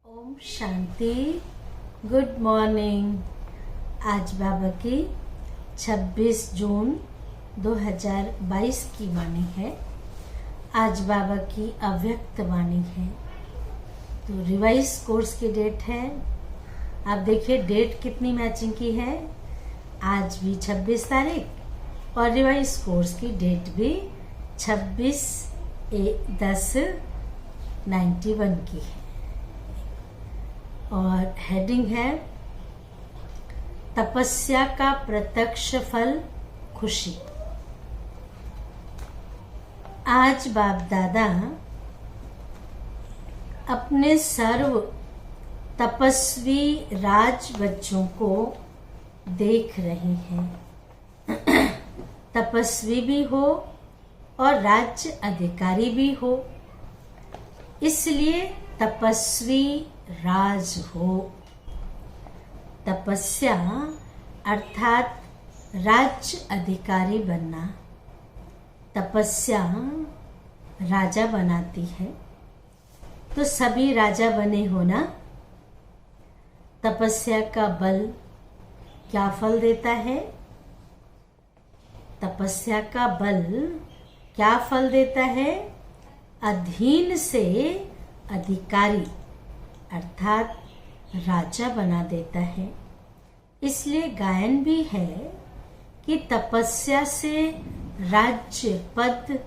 Om Shanti. Good morning. आज बाबा की 26 जून 2022 की वाणी है। आज बाबा की अव्यक्त वाणी है। तो रिवाइज कोर्स की डेट है। आप देखिए डेट कितनी मैचिंग की है। आज भी 26 तारीख और रिवाइज कोर्स की डेट भी 26/10/91 की है। और हेडिंग है तपस्या का प्रत्यक्ष फल खुशी। आज बाप दादा अपने सर्व तपस्वी राज बच्चों को देख रहे हैं। तपस्वी भी हो और राज्य अधिकारी भी हो, इसलिए तपस्वी राज हो। तपस्या अर्थात राज्य अधिकारी बनना। तपस्या राजा बनाती है। तो सभी राजा बने हो ना। तपस्या का बल क्या फल देता है? तपस्या का बल क्या फल देता है? अधीन से अधिकारी अर्थात राजा बना देता है। इसलिए गायन भी है कि तपस्या से राज्य पद,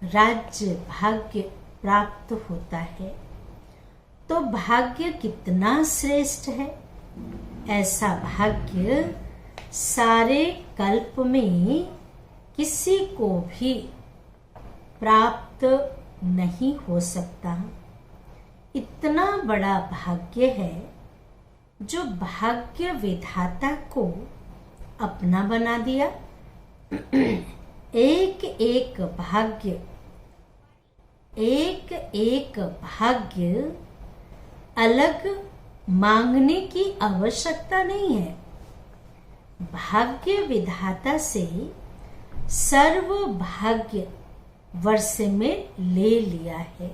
राज्य भाग्य प्राप्त होता है। तो भाग्य कितना श्रेष्ठ है। ऐसा भाग्य सारे कल्प में किसी को भी प्राप्त नहीं हो सकता। इतना बड़ा भाग्य है जो भाग्य विधाता को अपना बना दिया। एक एक भाग्य, एक एक भाग्य अलग मांगने की आवश्यकता नहीं है। भाग्य विधाता से सर्व भाग्य वर्षे में ले लिया है।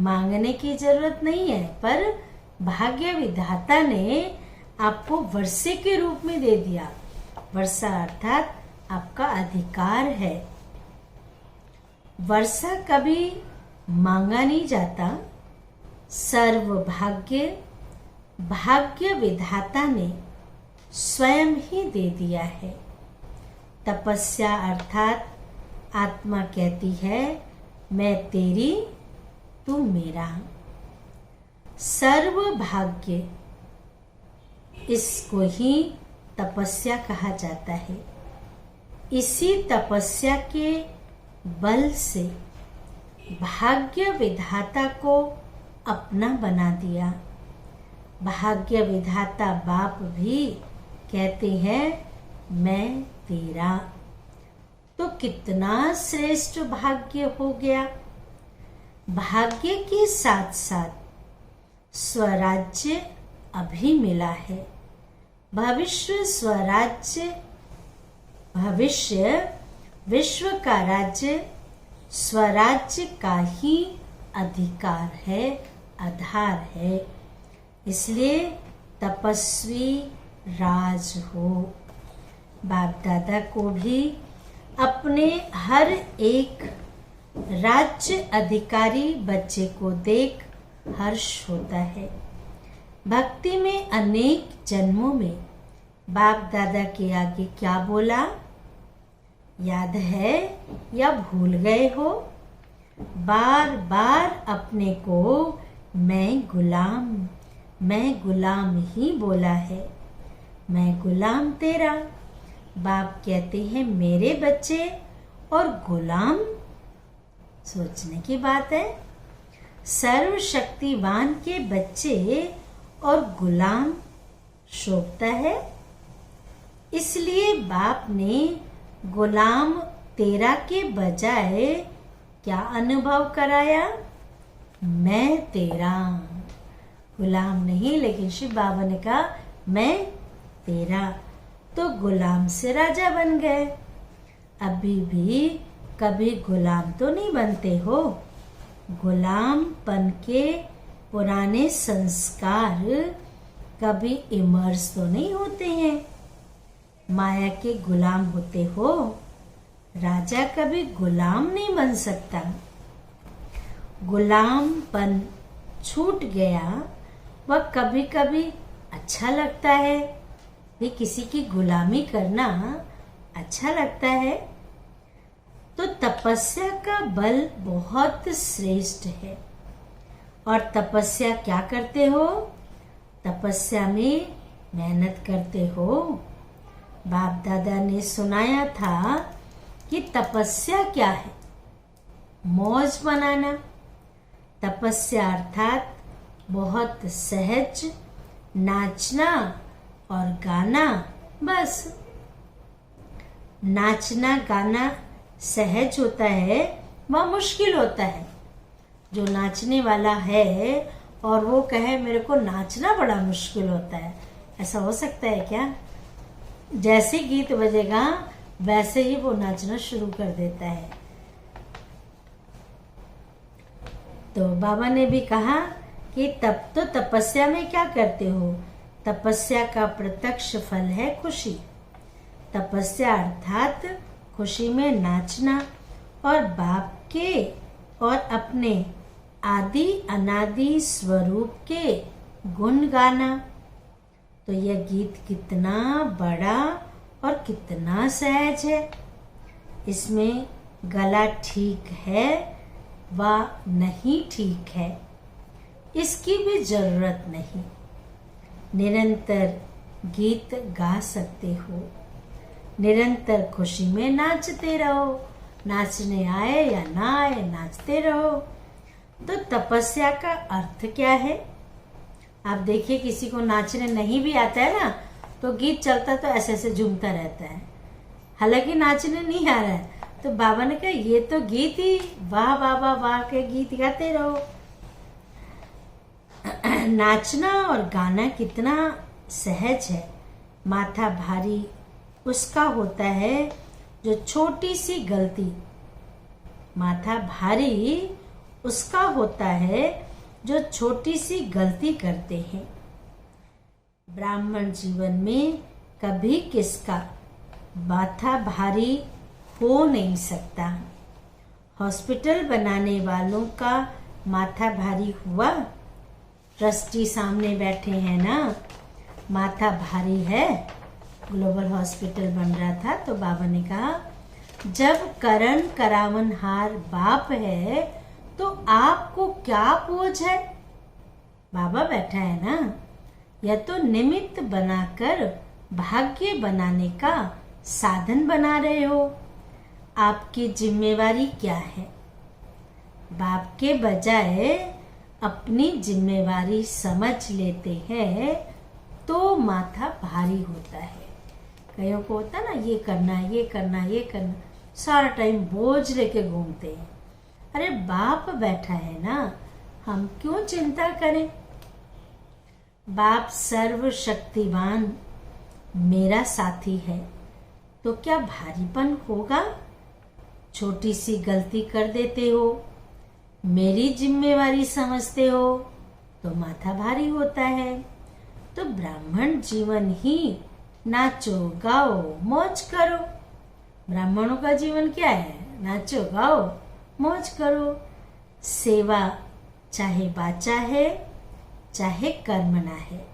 मांगने की जरूरत नहीं है, पर भाग्य विधाता ने आपको वर्षे के रूप में दे दिया। वर्षा अर्थात आपका अधिकार है। वर्षा कभी मांगा नहीं जाता। सर्व भाग्य भाग्य विधाता ने स्वयं ही दे दिया है। तपस्या अर्थात आत्मा कहती है मैं तेरी तू मेरा। सर्व भाग्य इसको ही तपस्या कहा जाता है। इसी तपस्या के बल से भाग्य विधाता को अपना बना दिया। भाग्य विधाता बाप भी कहते हैं मैं तेरा। तो कितना श्रेष्ठ भाग्य हो गया। भाग्य के साथ साथ स्वराज्य अभी मिला है। भविष्य स्वराज्य, भविष्य विश्व का राज्य स्वराज्य का ही अधिकार है, आधार है। इसलिए तपस्वी राज हो। बाप दादा को भी अपने हर एक राज्य अधिकारी बच्चे को देख हर्ष होता है। भक्ति में अनेक जन्मों में बाप दादा के आगे क्या बोला याद है या भूल गए हो? बार बार अपने को मैं गुलाम ही बोला है। मैं गुलाम तेरा। बाप कहते हैं मेरे बच्चे और गुलाम। सोचने की बात है। सर्वशक्तिवान के बच्चे और गुलाम शोभता है। इसलिए बाप ने गुलाम तेरा के बजाय क्या अनुभव कराया? मैं तेरा। गुलाम नहीं, लेकिन शिव बाबा ने कहा मैं तेरा। तो गुलाम से राजा बन गए। अभी भी कभी गुलाम तो नहीं बनते हो। गुलाम बन के पुराने संस्कार कभी इमर्ज तो नहीं होते हैं। माया के गुलाम होते हो। राजा कभी गुलाम नहीं बन सकता। गुलामपन छूट गया वह कभी कभी अच्छा लगता है। ये किसी की गुलामी करना अच्छा लगता है। तो तपस्या का बल बहुत श्रेष्ठ है। और तपस्या क्या करते हो? तपस्या में मेहनत करते हो। बाप दादा ने सुनाया था कि तपस्या क्या है? मौज बनाना। तपस्या अर्थात बहुत सहज नाचना और गाना। बस नाचना गाना सहज होता है, वह मुश्किल होता है। जो नाचने वाला है और वो कहे मेरे को नाचना बड़ा मुश्किल होता है, ऐसा हो सकता है क्या? जैसे गीत बजेगा वैसे ही वो नाचना शुरू कर देता है। तो बाबा ने भी कहा कि तब तो तपस्या में क्या करते हो? तपस्या का प्रत्यक्ष फल है खुशी। तपस्या अर्थात खुशी में नाचना और बाप के और अपने आदि अनादि स्वरूप के गुण गाना। तो यह गीत कितना बड़ा और कितना सहज है। इसमें गला ठीक है व नहीं ठीक है, इसकी भी जरूरत नहीं। निरंतर गीत गा सकते हो। निरंतर खुशी में नाचते रहो। नाचने आए या ना आए, नाचते रहो। तो तपस्या का अर्थ क्या है? आप देखिए, किसी को नाचने नहीं भी आता है ना, तो गीत चलता तो ऐसे ऐसे झूमता रहता है, हालांकि नाचने नहीं आ रहा है। तो बाबा ने कहा ये तो गीत ही, वाह वाह वाह वाह के गीत गाते रहो। नाचना और गाना कितना सहज है। माथा भारी उसका होता है जो छोटी सी गलती, माथा भारी उसका होता है जो छोटी सी गलती करते हैं। ब्राह्मण जीवन में कभी किसका माथा भारी हो नहीं सकता। हॉस्पिटल बनाने वालों का माथा भारी हुआ? ट्रस्टी सामने बैठे हैं ना, माथा भारी है। ग्लोबल हॉस्पिटल बन रहा था तो बाबा ने कहा जब करण करावनहार बाप है तो आपको क्या बोझ है? बाबा बैठा है ना, यह तो निमित्त बनाकर भाग्य बनाने का साधन बना रहे हो। आपकी जिम्मेवारी क्या है? बाप के बजाय अपनी जिम्मेवारी समझ लेते हैं तो माथा भारी होता है। कईयों को होता है ना, ये करना है, ये करना है, ये करना, सारा टाइम बोझ लेके घूमते हैं। अरे बाप बैठा है ना, हम क्यों चिंता करें? बाप सर्वशक्तिवान मेरा साथी है तो क्या भारीपन होगा? छोटी सी गलती कर देते हो, मेरी जिम्मेवारी समझते हो तो माथा भारी होता है। तो ब्राह्मण जीवन ही नाचो गाओ मौज करो। ब्राह्मणों का जीवन क्या है? नाचो गाओ मौज करो। सेवा चाहे बाचा है चाहे कर्मना है,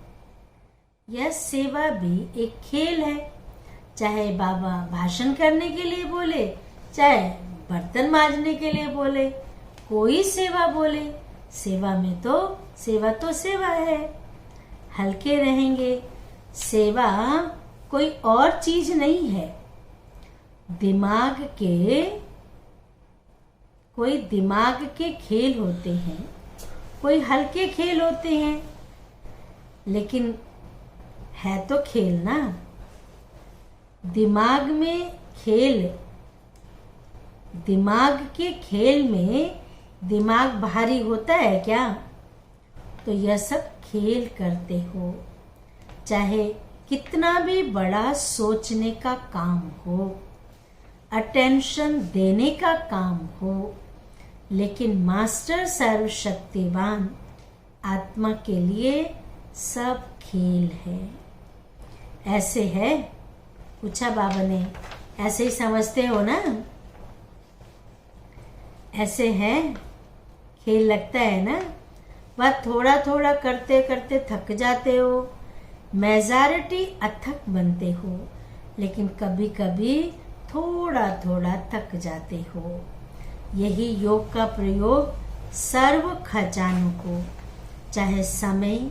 यह सेवा भी एक खेल है। चाहे बाबा भाषण करने के लिए बोले, चाहे बर्तन मांजने के लिए बोले, कोई सेवा बोले, सेवा में तो सेवा है। हल्के रहेंगे। सेवा कोई और चीज नहीं है। दिमाग के खेल होते हैं, कोई हल्के खेल होते हैं, लेकिन है तो खेल ना। दिमाग के खेल में दिमाग भारी होता है क्या? तो यह सब खेल करते हो। चाहे कितना भी बड़ा सोचने का काम हो, अटेंशन देने का काम हो, लेकिन मास्टर सर्वशक्तिवान आत्मा के लिए सब खेल है। ऐसे है? पूछा बाबा ने। ऐसे ही समझते हो ना? ऐसे है? खेल लगता है ना? वह थोड़ा थोड़ा करते करते थक जाते हो, मेजॉरिटी अथक बनते हो, लेकिन कभी कभी थोड़ा थोड़ा थक जाते हो। यही योग का प्रयोग सर्व खजानों को, चाहे समय,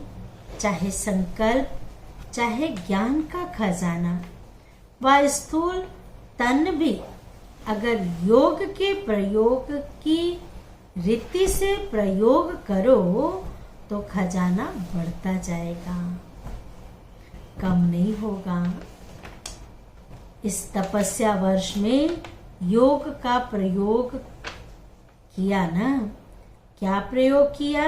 चाहे संकल्प, चाहे ज्ञान का खजाना व स्थूल तन भी अगर योग के प्रयोग की रीति से प्रयोग करो तो खजाना बढ़ता जाएगा, कम नहीं होगा। इस तपस्या वर्ष में योग का प्रयोग किया ना? क्या प्रयोग किया?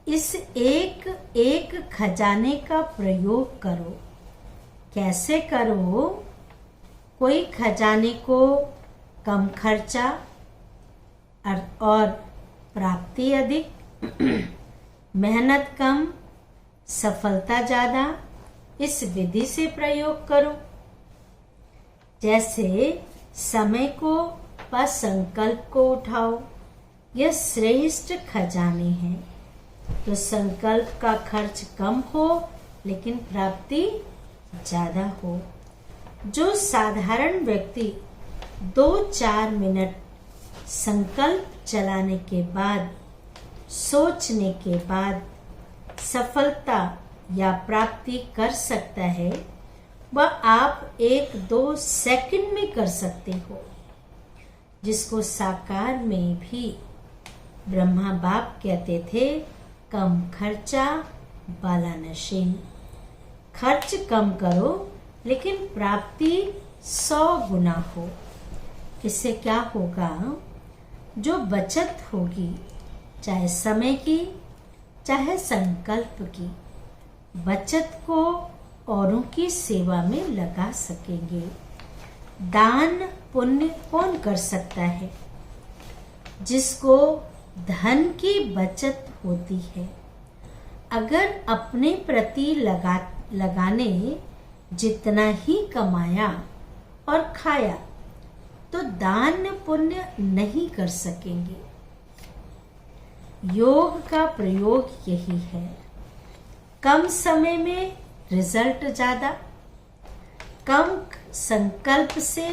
इस एक एक खजाने का प्रयोग करो। कैसे करो? कोई खजाने को कम खर्चा और प्राप्ति अधिक, मेहनत कम, सफलता ज्यादा, इस विधि से प्रयोग करो। जैसे समय को व संकल्प को उठाओ, यह श्रेष्ठ खजाने हैं। तो संकल्प का खर्च कम हो लेकिन प्राप्ति ज्यादा हो। जो साधारण व्यक्ति 2-4 मिनट संकल्प चलाने के बाद, सोचने के बाद सफलता या प्राप्ति कर सकता है, वह आप 1-2 सेकंड में कर सकते हो। जिसको साकार में भी ब्रह्मा बाप कहते थे, कम खर्चा बाला नशीन। खर्च कम करो लेकिन प्राप्ति 100 गुना हो। इससे क्या होगा? जो बचत होगी, चाहे समय की चाहे संकल्प की, बचत को औरों की सेवा में लगा सकेंगे। दान पुण्य कौन कर सकता है? जिसको धन की बचत होती है। अगर अपने प्रति लगाने जितना ही कमाया और खाया तो दान पुण्य नहीं कर सकेंगे। योग का प्रयोग यही है। कम समय में रिजल्ट ज्यादा, कम संकल्प से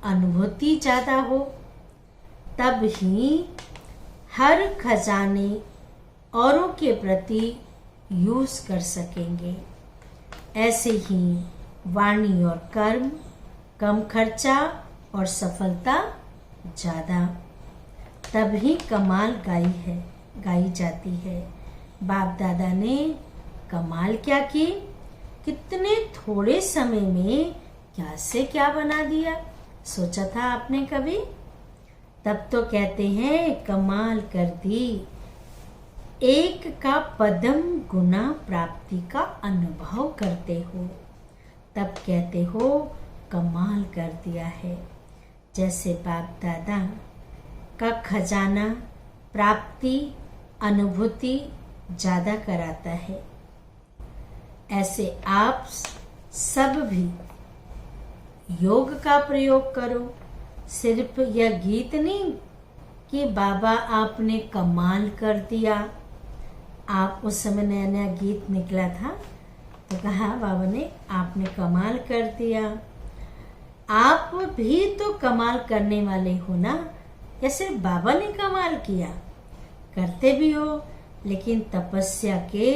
अनुभूति ज्यादा हो, तब ही हर खजाने औरों के प्रति यूज कर सकेंगे। ऐसे ही वाणी और कर्म, कम खर्चा और सफलता ज्यादा, तभी कमाल गाई जाती है। बाप दादा ने कमाल क्या की? कितने थोड़े समय में क्या से क्या बना दिया, सोचा था आपने कभी? तब तो कहते हैं कमाल कर दी। एक का पदम गुना प्राप्ति का अनुभव करते हो, तब कहते हो कमाल कर दिया है। जैसे बाप दादा का खजाना प्राप्ति अनुभूति ज्यादा कराता है, ऐसे आप सब भी योग का प्रयोग करो। सिर्फ यह गीत नहीं कि बाबा आपने कमाल कर दिया। आप उस समय नया नया गीत निकला था तो कहा बाबा ने आपने कमाल कर दिया। आप भी तो कमाल करने वाले हो ना, या सिर्फ बाबा ने कमाल किया? करते भी हो, लेकिन तपस्या के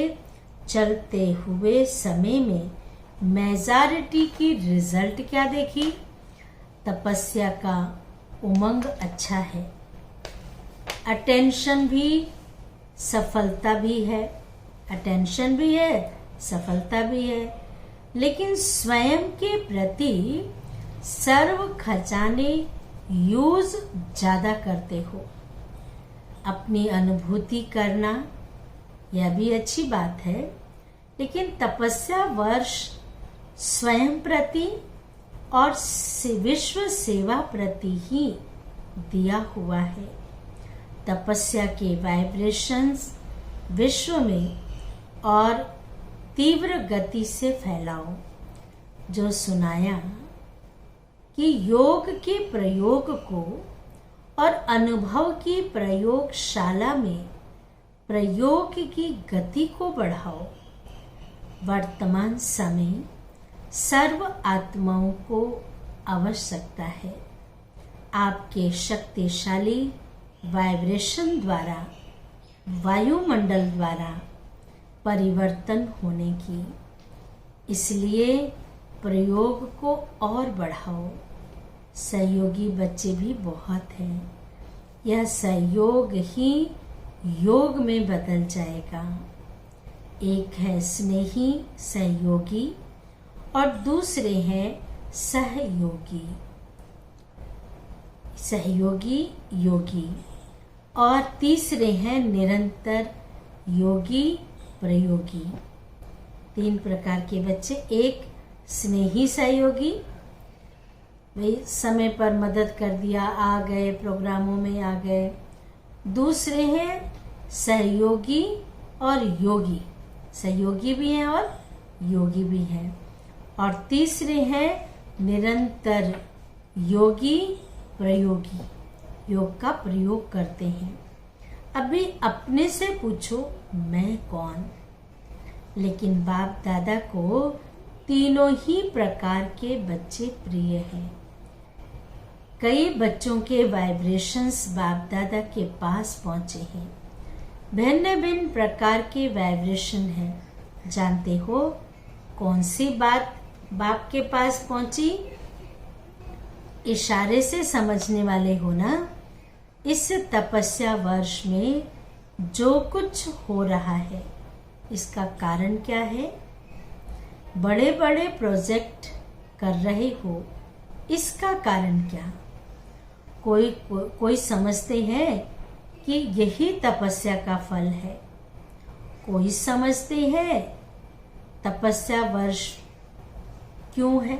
चलते हुए समय में मेजॉरिटी की रिजल्ट क्या देखी? तपस्या का उमंग अच्छा है, अटेंशन भी, सफलता भी है। अटेंशन भी है, सफलता भी है, लेकिन स्वयं के प्रति सर्व खजाने यूज ज्यादा करते हो। अपनी अनुभूति करना यह भी अच्छी बात है, लेकिन तपस्या वर्ष स्वयं प्रति और विश्व सेवा प्रति ही दिया हुआ है। तपस्या के वाइब्रेशंस विश्व में और तीव्र गति से फैलाओ। जो सुनाया कि योग के प्रयोग को और अनुभव की प्रयोगशाला में प्रयोग की गति को बढ़ाओ। वर्तमान समय सर्व आत्माओं को आवश्यकता है आपके शक्तिशाली वाइब्रेशन द्वारा वायुमंडल द्वारा परिवर्तन होने की। इसलिए प्रयोग को और बढ़ाओ। सहयोगी बच्चे भी बहुत हैं। यह सहयोग ही योग में बदल जाएगा। एक है स्नेही सहयोगी और दूसरे हैं सहयोगी योगी और तीसरे हैं निरंतर योगी प्रयोगी। 3 प्रकार के बच्चे। एक स्नेही सहयोगी, भाई समय पर मदद कर दिया, आ गए, प्रोग्रामों में आ गए। दूसरे हैं सहयोगी और योगी, सहयोगी भी हैं और योगी भी हैं। और तीसरे हैं निरंतर योगी प्रयोगी, योग का प्रयोग करते हैं। अभी अपने से पूछो मैं कौन। लेकिन बाप दादा को तीनों ही प्रकार के बच्चे प्रिय हैं। कई बच्चों के वाइब्रेशंस बाप दादा के पास पहुंचे हैं। भिन्न भिन्न प्रकार के वाइब्रेशन हैं। जानते हो कौन सी बात बाप के पास पहुंची? इशारे से समझने वाले हो ना। इस तपस्या वर्ष में जो कुछ हो रहा है इसका कारण क्या है? बड़े बड़े प्रोजेक्ट कर रहे हो, इसका कारण क्या? कोई समझते हैं कि यही तपस्या का फल है। कोई समझते हैं तपस्या वर्ष क्यों है,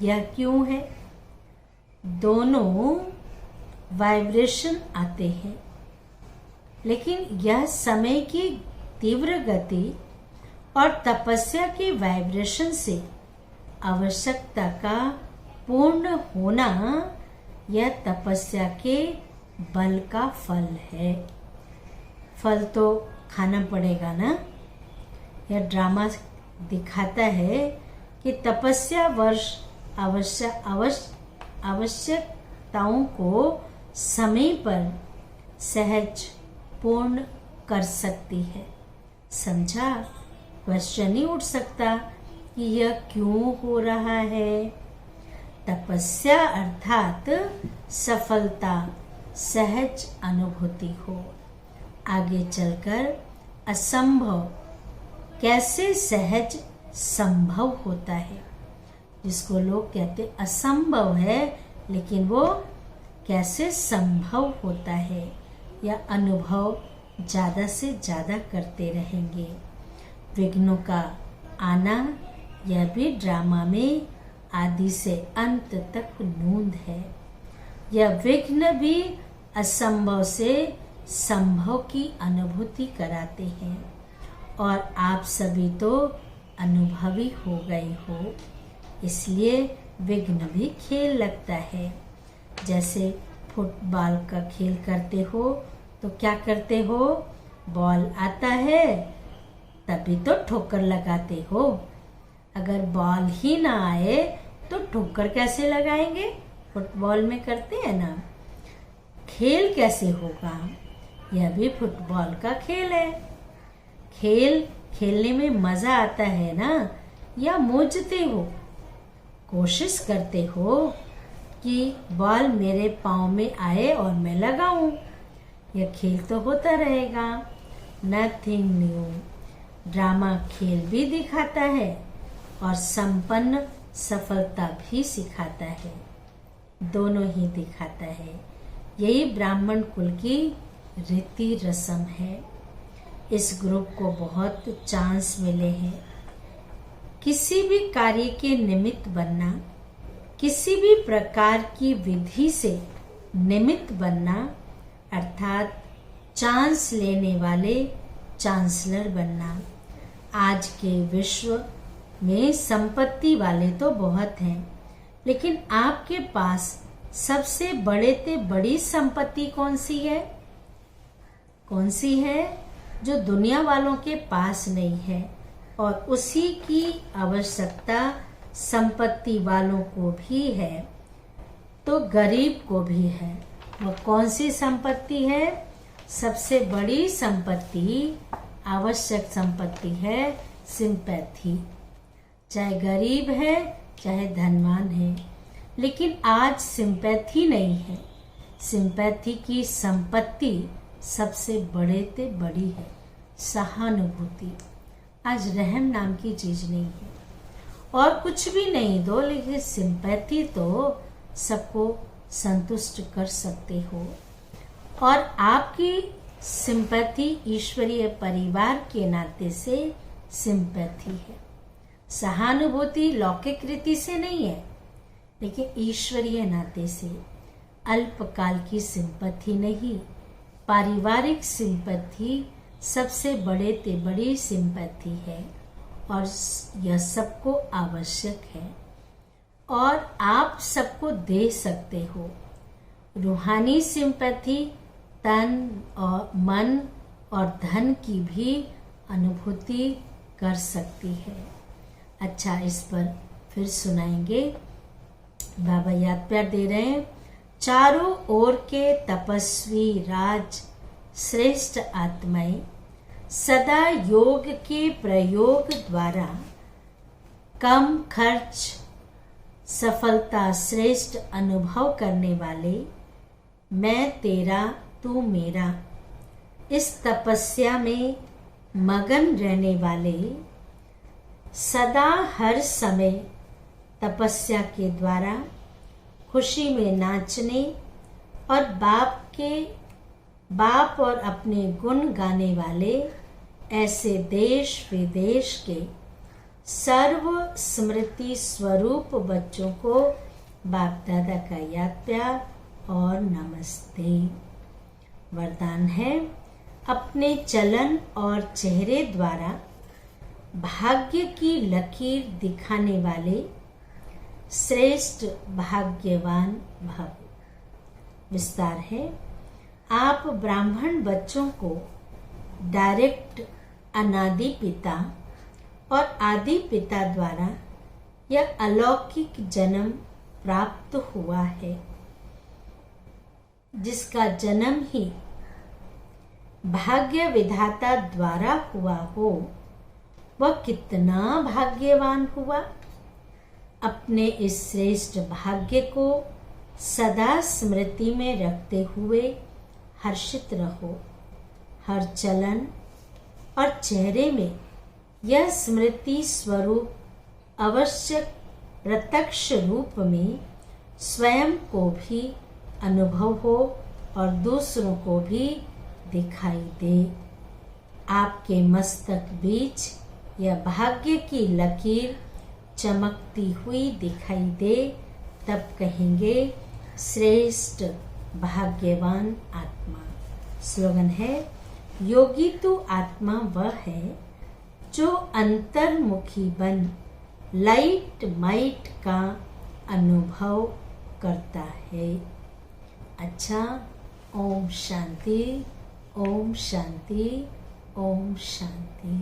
यह क्यों है। दोनों वाइब्रेशन आते हैं, लेकिन यह समय की तीव्र गति और तपस्या के वाइब्रेशन से आवश्यकता का पूर्ण होना यह तपस्या के बल का फल है। फल तो खाना पड़ेगा ना। यह ड्रामा दिखाता है कि तपस्या वर्ष आवश्यकताओं को समय पर सहज पूर्ण कर सकती है। समझा? क्वेश्चन ही उठ सकता कि यह क्यों हो रहा है। तपस्या अर्थात सफलता, सहज अनुभूति हो। आगे चलकर असंभव कैसे सहज संभव होता है, जिसको लोग कहते असंभव है, लेकिन वो कैसे संभव होता है, यह अनुभव ज़्यादा से ज़्यादा करते रहेंगे। विघ्नों का आना यह भी ड्रामा में आदि से अंत तक नूंद है। यह विघ्न भी असंभव से संभव की अनुभूति कराते हैं और आप सभी तो अनुभवी हो गए हो, इसलिए विघ्न भी खेल लगता है। जैसे फुटबॉल का खेल करते हो तो क्या करते हो, बॉल आता है तभी तो ठोकर लगाते हो। अगर बॉल ही ना आए तो ठोकर कैसे लगाएंगे? फुटबॉल में करते हैं ना। खेल कैसे होगा? यह भी फुटबॉल का खेल है। खेलने में मजा आता है ना, या मूझते हो, कोशिश करते हो कि बॉल मेरे पाँव में आए और मैं लगाऊं। यह खेल तो होता रहेगा। Nothing new. ड्रामा खेल भी दिखाता है और संपन्न सफलता भी सिखाता है। दोनों ही दिखाता है। यही ब्राह्मण कुल की रीति रस्म है। इस ग्रुप को बहुत चांस मिले हैं। किसी भी कार्य के निमित्त बनना, किसी भी प्रकार की विधि से निमित्त बनना, अर्थात चांस लेने वाले चांसलर बनना। आज के विश्व में संपत्ति वाले तो बहुत हैं, लेकिन आपके पास सबसे बड़ी संपत्ति कौन सी है? कौन सी है जो दुनिया वालों के पास नहीं है और उसी की आवश्यकता संपत्ति वालों को भी है तो गरीब को भी है। वो कौन सी संपत्ति है? सबसे बड़ी संपत्ति, आवश्यक संपत्ति है सिंपैथी। चाहे गरीब है चाहे धनवान है, लेकिन आज सिंपैथी नहीं है। सिंपैथी की संपत्ति सबसे बड़ी है, सहानुभूति। आज रहम नाम की चीज नहीं है, और कुछ भी नहीं दो, लेकिन सिंपैथी तो सबको संतुष्ट कर सकते हो। और आपकी सिंपैथी ईश्वरीय परिवार के नाते से सिंपैथी है। सहानुभूति लौकिक रीति से नहीं है, लेकिन ईश्वरीय नाते से। अल्पकाल की सिंपैथी नहीं, पारिवारिक सिंपैथी सबसे बड़ी सिंपैथी है और यह सबको आवश्यक है और आप सबको दे सकते हो। रूहानी सिंपैथी तन और मन और धन की भी अनुभूति कर सकती है। अच्छा, इस पर फिर सुनाएंगे। बाबा याद प्यार दे रहे हैं। चारों ओर के तपस्वी राज श्रेष्ठ आत्माएं सदा योग के प्रयोग द्वारा कम खर्च सफलता श्रेष्ठ अनुभव करने वाले, मैं तेरा तू मेरा, इस तपस्या में मगन रहने वाले, सदा हर समय तपस्या के द्वारा खुशी में नाचने और बाप और अपने गुण गाने वाले ऐसे देश विदेश के सर्व स्मृति स्वरूप बच्चों को बाप दादा का याद प्यार और नमस्ते। वरदान है, अपने चलन और चेहरे द्वारा भाग्य की लकीर दिखाने वाले श्रेष्ठ भाग्यवान भव। विस्तार है, आप ब्राह्मण बच्चों को डायरेक्ट अनादि पिता और आदि पिता द्वारा यह अलौकिक जन्म प्राप्त हुआ है, जिसका जन्म ही भाग्य विधाता द्वारा हुआ हो, वह कितना भाग्यवान हुआ। अपने इस श्रेष्ठ भाग्य को सदा स्मृति में रखते हुए हर्षित रहो। हर चलन और चेहरे में यह स्मृति स्वरूप अवश्य प्रत्यक्ष रूप में स्वयं को भी अनुभव हो और दूसरों को भी दिखाई दे। आपके मस्तक बीच यह भाग्य की लकीर चमकती हुई दिखाई दे, तब कहेंगे श्रेष्ठ भाग्यवान आत्मा। स्लोगन है, योगी तो आत्मा वह है जो अंतर्मुखी बन लाइट माइट का अनुभव करता है। अच्छा, ओम शांति, ओम शांति, ओम शांति।